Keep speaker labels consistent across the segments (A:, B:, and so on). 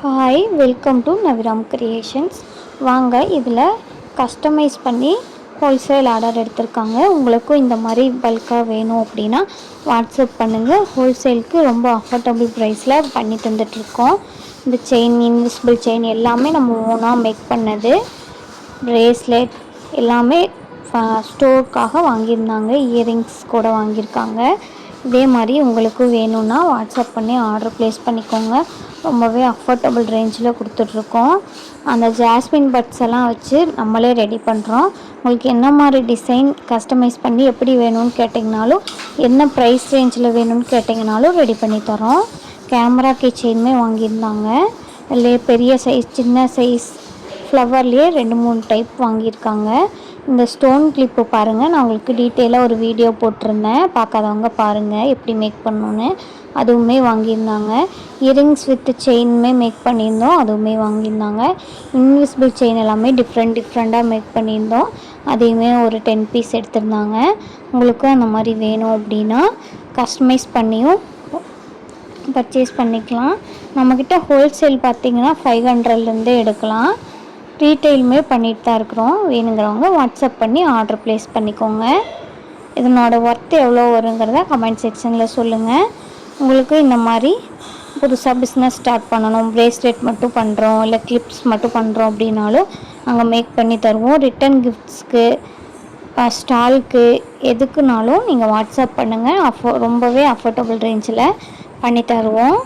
A: Hi, welcome to Naviram creations. வாங்க, இதில் customise பண்ணி ஹோல்சேல் ஆர்டர் எடுத்திருக்காங்க. உங்களுக்கும் இந்த மாதிரி பல்காக வேணும் அப்படின்னா வாட்ஸ்அப் பண்ணுங்கள். ஹோல்சேலுக்கு ரொம்ப அஃபோர்டபுள் ப்ரைஸில் பண்ணி தந்துட்டுருக்கோம். இந்த செயின், இன்விசிபிள் செயின் எல்லாமே நம்ம ஓனாக மேக் பண்ணது. ப்ரேஸ்லெட் எல்லாமே ஸ்டோருக்காக வாங்கியிருந்தாங்க. இயரிங்ஸ் கூட வாங்கியிருக்காங்க. இதே மாதிரி உங்களுக்கும் வேணும்னா வாட்ஸ்அப் பண்ணி ஆர்டர் ப்ளேஸ் பண்ணிக்கோங்க. ரொம்பவே அஃபோர்டபுள் ரேஞ்சில் கொடுத்துட்ருக்கோம். அந்த ஜாஸ்மின் பட்ஸ் எல்லாம் வச்சு நம்மளே ரெடி பண்ணுறோம். உங்களுக்கு என்ன மாதிரி டிசைன் கஸ்டமைஸ் பண்ணி எப்படி வேணும்னு கேட்டிங்கனாலும், என்ன ப்ரைஸ் ரேஞ்சில் வேணும்னு கேட்டிங்கனாலும் ரெடி பண்ணி தரோம். கேமரா கீ செயினுமே வாங்கியிருந்தாங்க. இல்லையே பெரிய சைஸ், சின்ன சைஸ், ஃப்ளவர்லேயே 2-3 டைப் வாங்கியிருக்காங்க. இந்த ஸ்டோன் கிளிப்பு பாருங்கள், நான் உங்களுக்கு டீட்டெயிலாக ஒரு வீடியோ போட்டிருந்தேன். பார்க்காதவங்க பாருங்கள் எப்படி மேக் பண்ணணுன்னு. அதுவுமே வாங்கியிருந்தாங்க. இயரிங்ஸ் வித் செயினுமே மேக் பண்ணியிருந்தோம், அதுவுமே வாங்கியிருந்தாங்க. இன்விசிபிள் செயின் எல்லாமே டிஃப்ரெண்ட்டாக மேக் பண்ணியிருந்தோம். அதையுமே ஒரு 10 பீஸ் எடுத்திருந்தாங்க. உங்களுக்கும் அந்த மாதிரி வேணும் அப்படின்னா கஸ்டமைஸ் பண்ணியும் பர்ச்சேஸ் பண்ணிக்கலாம். நம்மக்கிட்ட ஹோல்சேல் பார்த்திங்கன்னா 500லேருந்தே எடுக்கலாம். ரீட்டெயிலுமே பண்ணிட்டு தான் இருக்கிறோம். வேணுங்கிறவங்க வாட்ஸ்அப் பண்ணி ஆர்டர் ப்ளேஸ் பண்ணிக்கோங்க. இதனோட ஒர்த் எவ்வளோ வருங்கிறத கமெண்ட் செக்ஷனில் சொல்லுங்கள். உங்களுக்கு இந்த மாதிரி புதுசாக பிஸ்னஸ் ஸ்டார்ட் பண்ணணும், ப்ரேஸ்லெட் மட்டும் பண்ணுறோம், இல்லை கிளிப்ஸ் மட்டும் பண்ணுறோம் அப்படின்னாலும் நாங்கள் மேக் பண்ணி தருவோம். ரிட்டன் கிஃப்ட்ஸ்க்கு, ஸ்டாலுக்கு, எதுக்குனாலும் நீங்கள் வாட்ஸ்அப் பண்ணுங்கள். ரொம்பவே அஃபோர்டபுள் ரேஞ்சில் பண்ணி தருவோம்.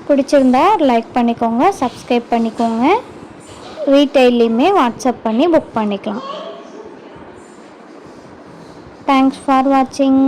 A: பிடிச்சிருந்தா லைக் பண்ணிக்கோங்க, சப்ஸ்கிரைப் பண்ணிக்கோங்க. ரீட்டெயிலையுமே வாட்ஸ்அப் பண்ணி புக் பண்ணிக்கலாம். தேங்க்ஸ் ஃபார் வாட்சிங்.